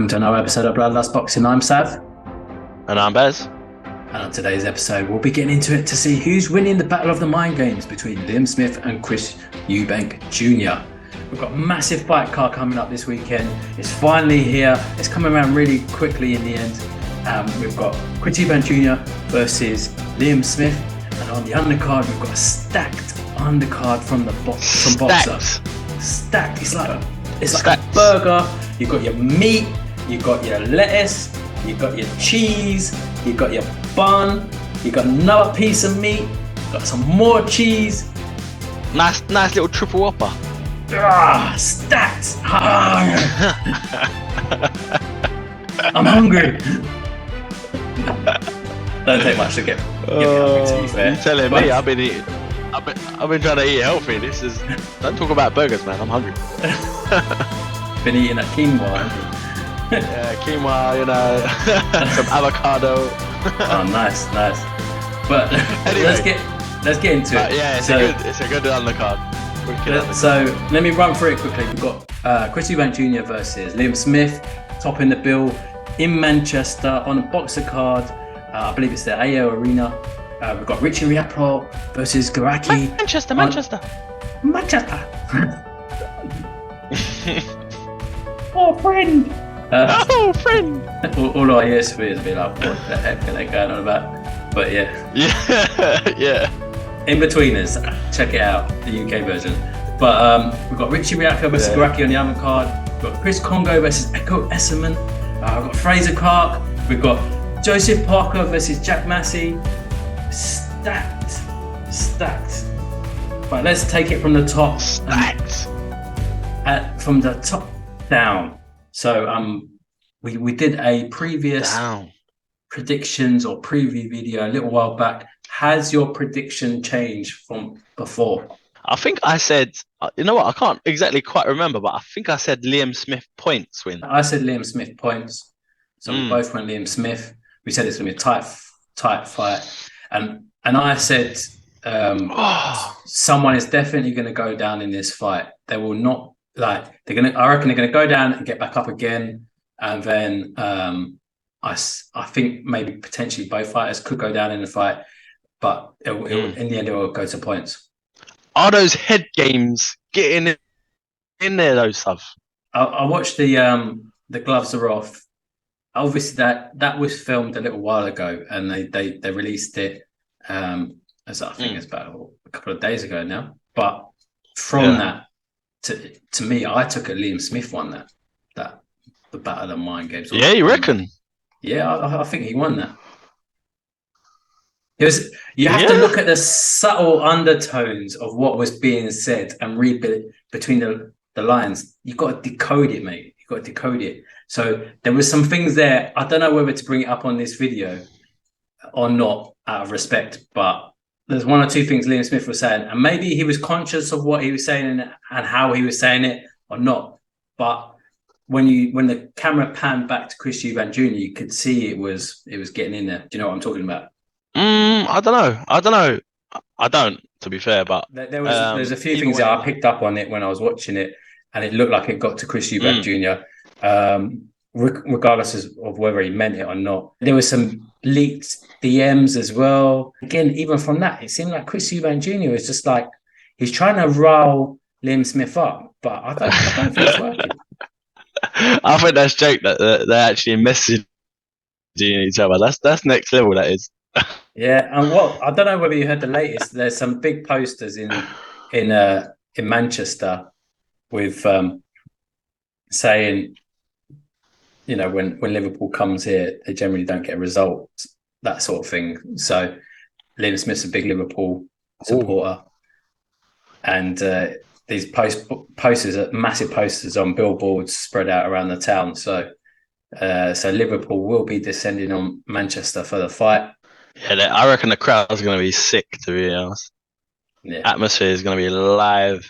Welcome to another episode of Bloodlust Boxing. I'm Sav. And I'm Baz. And on today's episode, we'll be getting into it to see who's winning the battle of the mind games between Liam Smith and Chris Eubank Jr. We've got a massive fight card coming up this weekend. It's finally here. It's coming around really quickly in the end. We've got Chris Eubank Jr. versus Liam Smith. And on the undercard, we've got a stacked undercard from Boxer. Stacked. It's like a burger. You've got your meat, you've got your lettuce, you've got your cheese, you've got your bun, you've got another piece of meat, got some more cheese. Nice little triple whopper. Stacked. I'm hungry. Don't take much to get me hungry, to be fair. You're telling me I've been trying to eat healthy. Don't talk about burgers, man. I'm hungry. Been eating a quinoa. Yeah, quinoa, some avocado. Oh, nice. But anyway, let's get into it. Yeah, it's a good undercard. So let me run through it quickly. We've got Chris Eubank Jr. versus Liam Smith, topping the bill in Manchester on a Boxer card. I believe it's the AO Arena. We've got Richie Riappro versus Garaki. Manchester. Oh, friend! Friend! All I hear is be like, what the heck are they going on about? But yeah. Yeah. In Betweeners, check it out, the UK version. But we've got Richie Riappro versus Garaki on the other card. We've got Chris Kongo versus Echo Esserman. We've got Fraser Clark. We've got Joseph Parker versus Jack Massey. Stacked. But let's take it from the top. Stacked. From the top down. So we did a previous predictions or preview video a little while back. Has your prediction changed from before? I think I said, you know what, I can't exactly quite remember, but I think I said Liam Smith points win. I said Liam Smith points. So we both went Liam Smith. We said it's going to be a tight fight. And I said someone is definitely going to go down in this fight. They will not, I reckon they're going to go down and get back up again. And then I think maybe potentially both fighters could go down in the fight. But in the end, it will go to points. Are those head games getting in there, those stuff? I watched the gloves are off. Obviously, that was filmed a little while ago, and they released it as I think it's about a couple of days ago now. But from that, to me, I took it Liam Smith won that the battle of the mind games. Yeah, you reckon? Yeah, I think he won that. You have to look at the subtle undertones of what was being said and read between the lines. You've got to decode it, mate. You've got to decode it. So there was some things there. I don't know whether to bring it up on this video or not, out of respect, but there's one or two things Liam Smith was saying, and maybe he was conscious of what he was saying and how he was saying it or not. But when the camera panned back to Chris Eubank Jr., you could see it was getting in there. Do you know what I'm talking about? I don't know. I don't, to be fair, but there's a few things that I picked up on it when I was watching it, and it looked like it got to Chris Eubank Jr. Regardless of whether he meant it or not. There was some leaked DMs as well. Again, even from that, it seemed like Chris Eubank Jr. is just like he's trying to rile Liam Smith up, but I don't think it's working. I think that's joke that they're actually messaging each other. That's next level. That is. Yeah, and I don't know whether you heard the latest. There's some big posters in Manchester with saying, when Liverpool comes here, they generally don't get a result, that sort of thing. So Liam Smith's a big Liverpool supporter, and these posters are massive posters on billboards spread out around the town. So Liverpool will be descending on Manchester for the fight. Yeah, I reckon the crowd's going to be sick, to be honest. Yeah. Atmosphere is going to be live.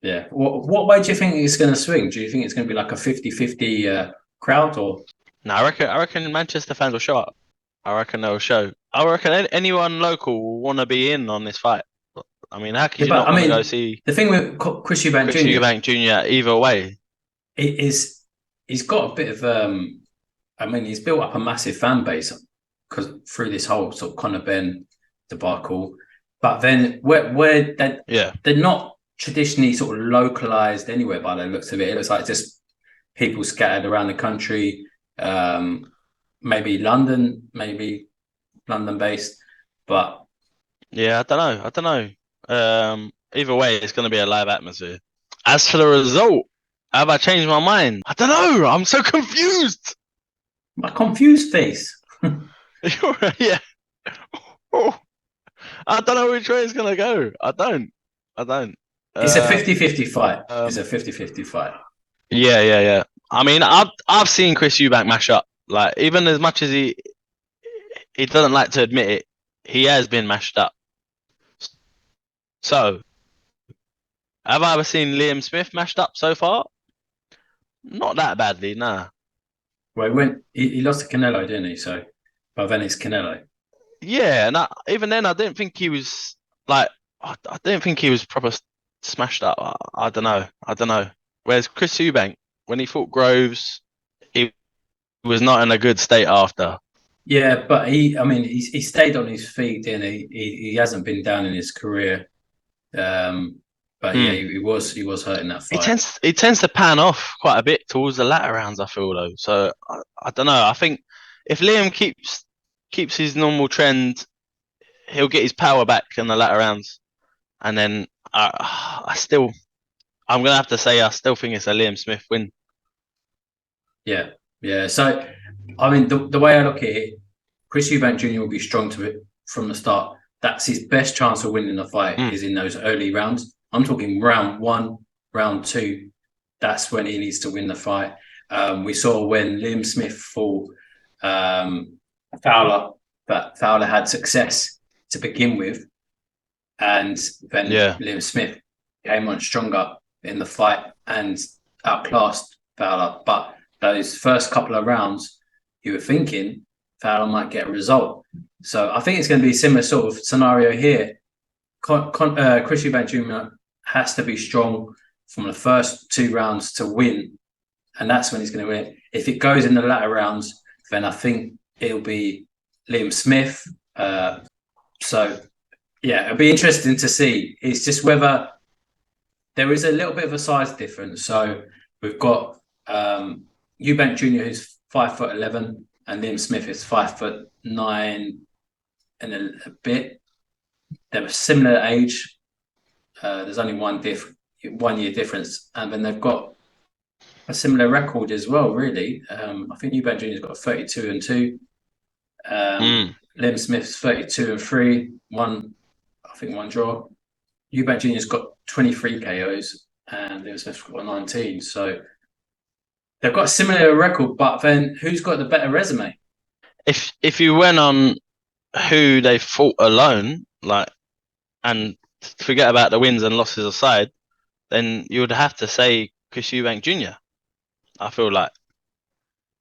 Yeah. What way do you think it's going to swing? Do you think it's going to be like a 50-50 crowd or? No, I reckon Manchester fans will show up. I reckon they'll show. I reckon anyone local will want to be in on this fight. I mean, how can you not want to go see the thing with Chris Eubank Jr. Eubank Jr. either way? It is he's got a bit of I mean, he's built up a massive fan base because through this whole sort of Conor Ben debacle. But then where they're not traditionally sort of localized anywhere by the looks of it. It looks like just people scattered around the country. Maybe London based, but Yeah, I don't know. Either way, it's going to be a live atmosphere. As for the result, have I changed my mind? I don't know. I'm so confused. my confused face. Yeah. Oh, I don't know which way it's going to go. I don't. It's a 50-50 fight. It's Um, a 50-50 fight. yeah. I mean, I've seen Chris Eubank mash up. Like, even as much as he doesn't like to admit it, he has been mashed up. So, have I ever seen Liam Smith mashed up so far? Not that badly, nah. Well, he lost to Canelo, didn't he? So, but then it's Canelo. Yeah, and even then, I didn't think he was like, I didn't think he was proper smashed up. I don't know. I don't know. Whereas Chris Eubank, when he fought Groves, he was not in a good state after. Yeah, but I mean, he stayed on his feet, and he hasn't been down in his career. But yeah, Hmm. he was hurt in that He fight. tends to pan off quite a bit towards the latter rounds. I feel though, so I don't know. I think if Liam keeps his normal trend, he'll get his power back in the latter rounds, and then I'm gonna have to say I still think it's a Liam Smith win. Yeah, yeah. So, I mean, the way I look at it, Chris Eubank Jr. will be strong to it from the start. That's his best chance of winning the fight Mm. is in those early rounds. I'm talking round one, round two. That's when he needs to win the fight. We saw when Liam Smith fought Fowler, that Fowler had success to begin with, and then Yeah. Liam Smith came on stronger in the fight and outclassed Fowler. But those first couple of rounds, you were thinking Fowler might get a result. So I think it's going to be a similar sort of scenario here. Chris Eubank Jr. has to be strong from the first two rounds to win, and that's when he's going to win. If it goes in the latter rounds, then I think it'll be Liam Smith. So yeah, it'll be interesting to see. It's just whether there is a little bit of a size difference. So we've got Eubank Jr. who's 5'11", and Liam Smith is 5'9" and a bit. They're a similar age. There's only 1 year difference, and then they've got a similar record as well. Really, I think Eubank Jr.'s got 32-2. Mm. Liam Smith's 32-3. One draw. Eubank Jr.'s got 23 KOs, and Liam Smith's got 19. So they've got a similar record, but then who's got the better resume? If you went on who they fought alone, like, and forget about the wins and losses aside, then you would have to say Chris Eubank Jr. I feel like.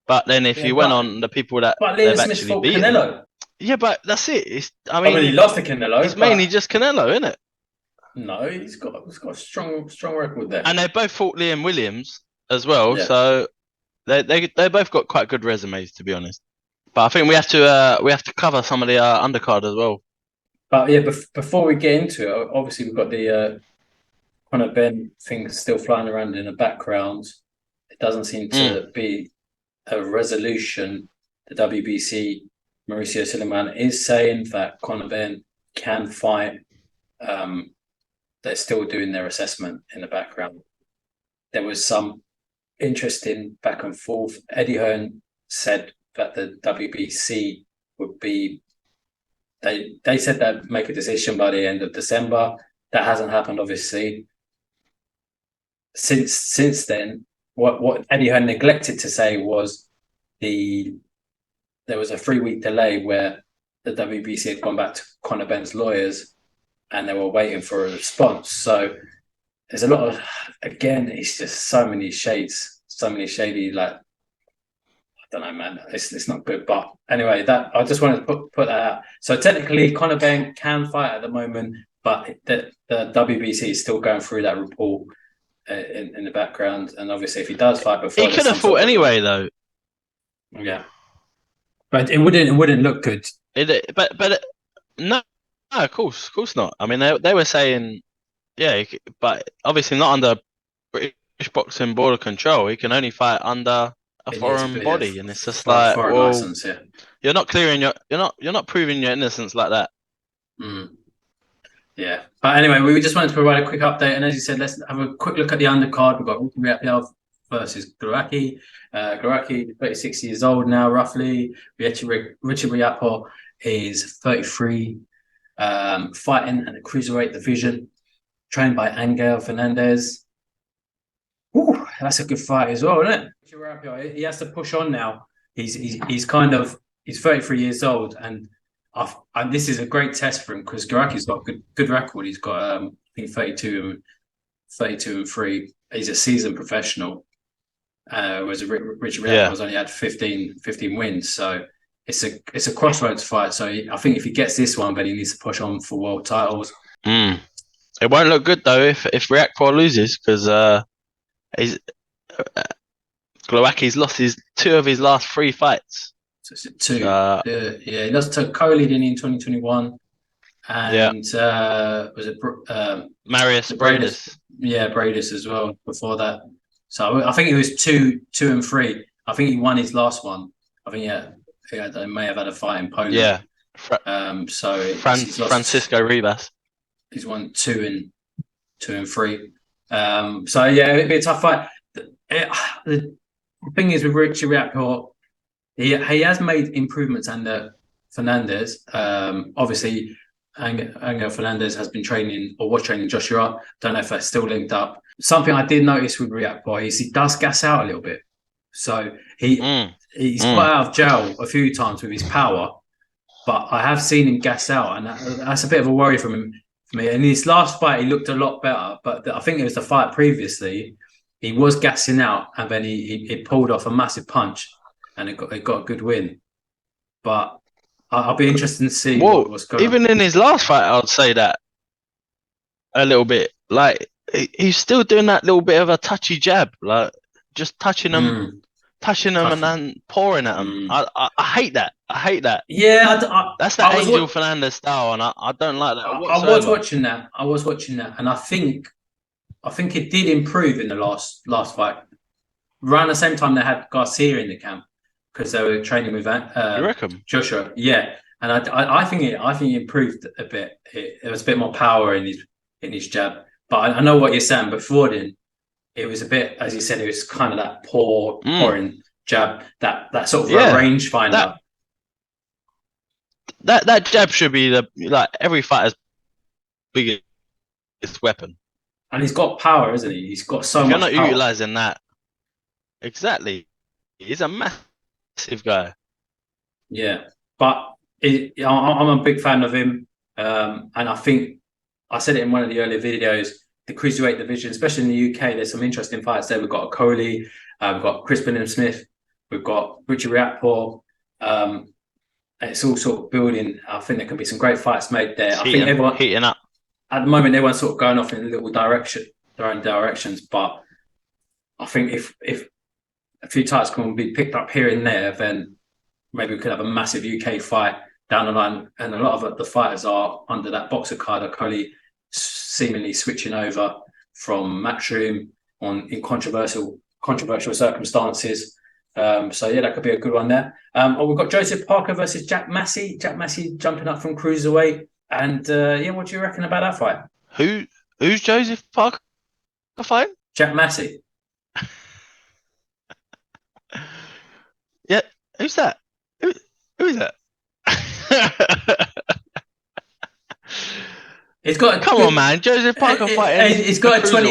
But then if Yeah, you went on the people that but Liam they've Smith actually fought beaten, Canelo. yeah, but that's it. I I mean, he mean, lost to Canelo, it's mainly but just Canelo, isn't it? no, he's got a strong record there. And they both fought Liam Williams as well, Yeah. so they both got quite good resumes, to be honest. But I think we have to cover some of the undercard as well. But yeah, before we get into it, obviously we've got the Conor Ben thing still flying around in the background. It doesn't seem Mm. to be a resolution. The WBC, Mauricio Suleiman is saying that Conor Ben can fight. They're still doing their assessment in the background. There was some interesting back and forth. Eddie Hearn said that the WBC would be they said they'd make a decision by the end of December. That hasn't happened, obviously. Since then, what Eddie Hearn neglected to say was there was a 3 week delay where the WBC had gone back to Conor Ben's lawyers and they were waiting for a response. So there's a lot of, again, it's just so many shades, so many shady, like, I don't know, man. It's not good. But anyway, that I just wanted to put that out. So technically, Conor Ben can fight at the moment, but the WBC is still going through that report. in the background. And obviously, if he does fight before, He could have fought anyway, though. Yeah, but it wouldn't look good. No, of course not. I mean, they were saying, yeah, but obviously not under British boxing board of control. He can only fight under a foreign body, and it's just like, foreign well, license, yeah. you're not proving your innocence like that. Yeah, but anyway, we just wanted to provide a quick update, and as you said, let's have a quick look at the undercard. We've got Riapio versus Glowacki. Glowacki, 36 years old now, roughly. Richard Riapio is 33, fighting in the cruiserweight division, trained by Angel Fernandez. Ooh, that's a good fight as well, isn't it? Richard Riapio, he has to push on now. He's 33 years old, and this is a great test for him because Glowacki's got a good record. He's got I think 32 and 3. He's a seasoned professional. Whereas Richard Riapio has only had 15 wins. So it's a crossroads fight. So I think if he gets this one, then he needs to push on for world titles. It won't look good though if Riapio loses because Glowacki's lost 2 of his last 3 fights. So it's 2. He lost to Coley in 2021, and was it Marius Bradis? Yeah, Bradis as well before that. So I think it was 2 and 3. I think he won his last one. I think they may have had a fight in Poland. Yeah. Francisco Ribas. He's won 2 and 3. So yeah, it'd be a tough fight. The thing is with Richard Riapio, he has made improvements under Fernandez. Obviously, Angel Fernandez has been training or was training Joshua. Don't know if they're still linked up. Something I did notice with Riapio is he does gas out a little bit. So he's got out of jail a few times with his power, but I have seen him gas out, and that's a bit of a worry for me. In his last fight, he looked a lot better, but I think it was the fight previously. He was gassing out, and then he pulled off a massive punch, and it got a good win. But I'll be interested to see what's going on. Even in his last fight, I'd say that a little bit. Like he's still doing that little bit of a touchy jab, like just touching them, and then pouring at them. I hate that. Yeah, that's the Angel Fernandez style, and I don't like that. I was watching that, and I think it did improve in the last fight. Around the same time they had Garcia in the camp because they were training with you reckon? Joshua. Yeah, and I think it improved a bit. There was a bit more power in his jab. But I know what you're saying. Before then, it was a bit, as you said, it was kind of that pouring jab, that sort of a range finder. That jab should be every fighter's biggest weapon. And he's got power, isn't he? He's got so much power. You're not utilising that. Exactly. He's a massive guy. Yeah. But I'm a big fan of him. And I think I said it in one of the earlier videos, the cruiserweight division, especially in the UK, there's some interesting fights there. We've got a Coley, we've got Crispin and Smith, we've got Richard Riapio. It's all sort of building. I think there can be some great fights made there. I think everyone heating up. At the moment, everyone's sort of going off in their own directions. But I think if a few titles can be picked up here and there, then maybe we could have a massive UK fight down the line. And a lot of the fighters are under that boxer card are Coley seemingly switching over from Matchroom in controversial circumstances. So yeah, that could be a good one there. We've got Joseph Parker versus Jack Massey. Jack Massey jumping up from cruiserweight. And what do you reckon about that fight? Who's Joseph Parker fighting? Jack Massey. Yeah, who's that? Who is that? It's got come on, man, Joseph Parker fighting. He's got a 20.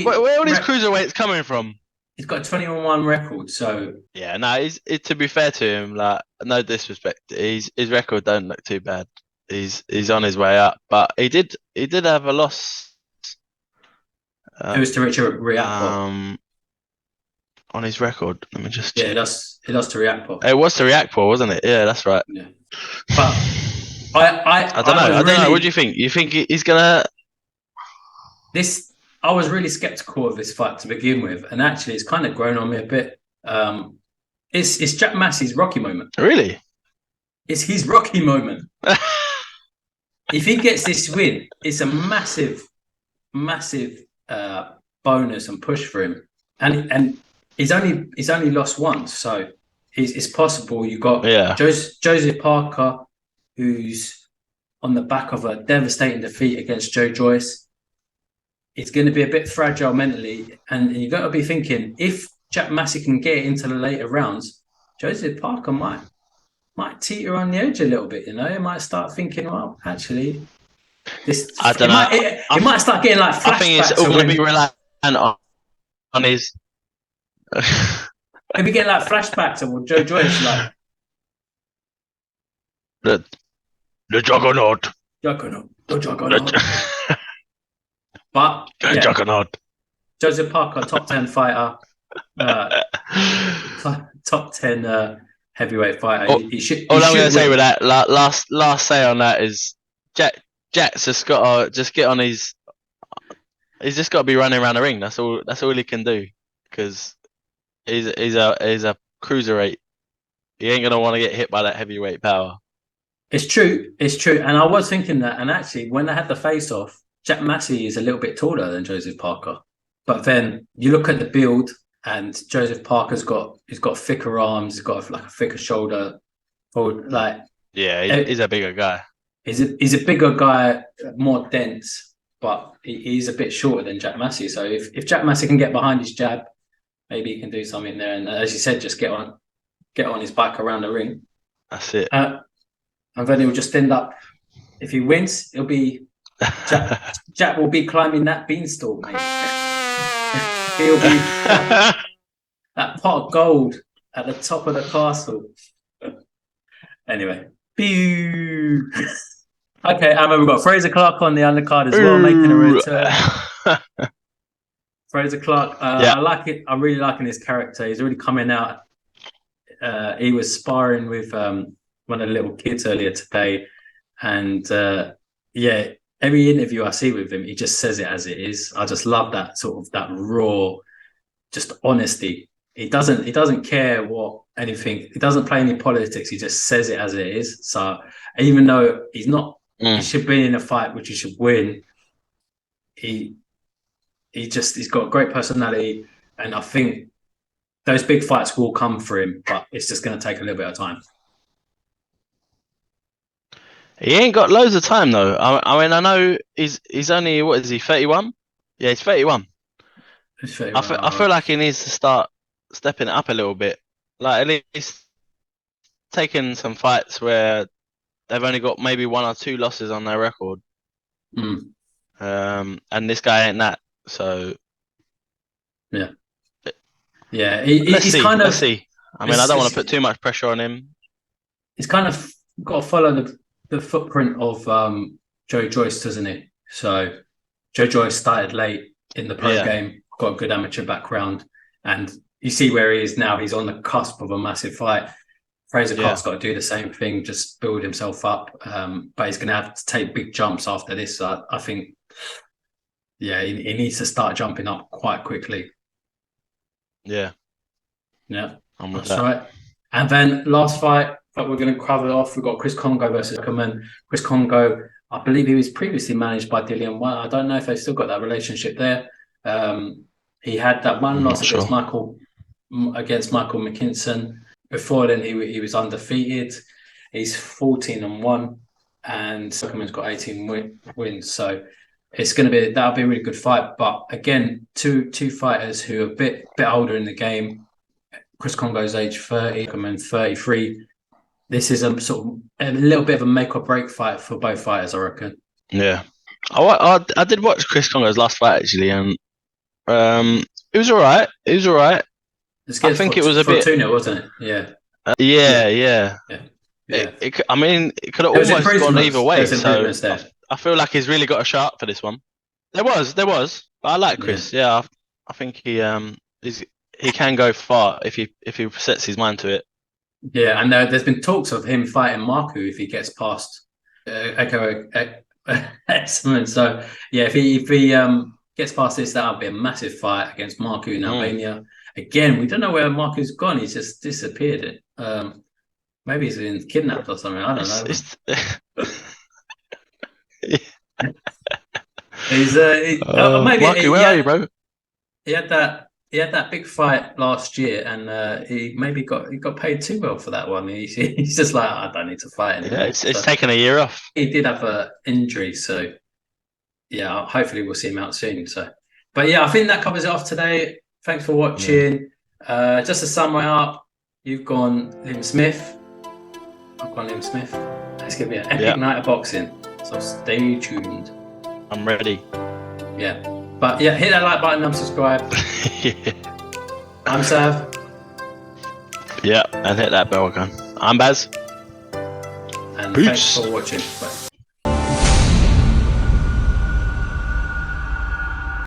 Where are all these cruiserweights coming from? He's got a 21 record, so yeah. No, to be fair to him, like no disrespect, his record don't look too bad. He's on his way up, but he did have a loss. It was to Richard Riapio. On his record, let me just check. He lost to Riapio. It was to Riapio, wasn't it? Yeah, that's right. Yeah, but I don't know. What do you think? You think he's gonna? This I was really skeptical of this fight to begin with, and actually, it's kind of grown on me a bit. It's Jack Massey's Rocky moment. Really? It's his Rocky moment. If he gets this win, it's a massive, massive bonus and push for him. And he's only lost once, so it's possible. You got Joseph Parker, who's on the back of a devastating defeat against Joe Joyce. It's going to be a bit fragile mentally, and you got to be thinking, if Jack Massey can get into the later rounds, Joseph Parker might teeter on the edge a little bit. You know, he might start thinking, well, actually, this. I don't know. It might start getting like flashbacks. I think it's all going to be reliant on his. Maybe get like flashbacks of Joe Joyce, like the Juggernaut. The Juggernaut. But Juggernaut. Joseph Parker, top 10 fighter, top 10 heavyweight fighter. All I'm going to say with that last say on that is Jack's just got to get on his. He's just got to be running around the ring. That's all he can do, because he's a cruiserweight. He ain't gonna want to get hit by that heavyweight power. It's true, and I was thinking that. And actually, when they had the face-off, Jack Massey is a little bit taller than Joseph Parker. But then you look at the build, and Joseph Parker's got thicker arms, he's got like a thicker shoulder. He's a bigger guy. He's a bigger guy, more dense, but he's a bit shorter than Jack Massey. So if Jack Massey can get behind his jab, maybe he can do something there. And as you said, just get on his back around the ring. That's it. And then he'll just end up, if he wins, it'll be Jack will be climbing that beanstalk, mate. He'll be that pot of gold at the top of the castle. Anyway. Pew. Okay, we've got Fraser Clark on the undercard as well, making a return. Fraser Clark, I like it. I'm really liking his character. He's really coming out. He was sparring with one of the little kids earlier today, and every interview I see with him, he just says it as it is. I just love that sort of that raw, just honesty. He doesn't care what anything. He doesn't play any politics. He just says it as it is. So even though he's not, he should be in a fight which he should win. He's got a great personality, and I think those big fights will come for him, but it's just going to take a little bit of time. He ain't got loads of time though. I mean, I know he's only, what is he, 31? Yeah, he's 31. I feel like he needs to start stepping it up a little bit. Like at least taking some fights where they've only got maybe 1 or 2 losses on their record. And this guy ain't that. So yeah. Let's see. I mean, I don't want to put too much pressure on him. He's kind of got to follow the footprint of Joe Joyce, doesn't he? So Joe Joyce started late in the pro game, got a good amateur background, and you see where he is now. He's on the cusp of a massive fight. Fraser Clark's got to do the same thing, just build himself up. But he's going to have to take big jumps after this. So I think, he needs to start jumping up quite quickly. Yeah, that's right. And then last fight that we're going to cover off, we've got Chris Kongo versus Ackerman. Chris Kongo, I believe he was previously managed by Dillian White. I don't know if they've still got that relationship there. He had that one loss against Michael McKinson. Before then, he was undefeated. He's 14-1, and Ackerman's got 18 wins. So that'll be a really good fight. But again, two fighters who are a bit older in the game. Chris Kongo's age 30, Ackerman 33. This is a little bit of a make or break fight for both fighters, I reckon. Yeah, I did watch Chris Kongo's last fight actually, and it was all right. I think it was a bit 2-0, wasn't it? Yeah. I mean, it could have almost gone either way. So I feel like he's really got a shot for this one. There was, but I like Chris. Yeah, I think he can go far if he sets his mind to it. Yeah, and there's been talks of him fighting Marku if he gets past Echo Excellent. So if he gets past this, that'll be a massive fight against Marku in Albania. Again, we don't know where Marku's gone. He's just disappeared. Maybe he's been kidnapped or something. I don't know. He's maybe Marku, where are you, bro? He had that big fight last year, and he maybe got paid too well for that one. He's just like, I don't need to fight anymore. Yeah, it's taken a year off. He did have an injury, so yeah, hopefully we'll see him out soon. So, but yeah, I think that covers it off today. Thanks for watching. Just to sum it up, you've gone Liam Smith. I've gone Liam Smith. It's gonna be an epic night of boxing. So stay tuned. I'm ready. Yeah. But yeah, hit that like button and subscribe. I'm Sav. Yeah, and hit that bell icon. I'm Baz. And thanks for watching. Bye.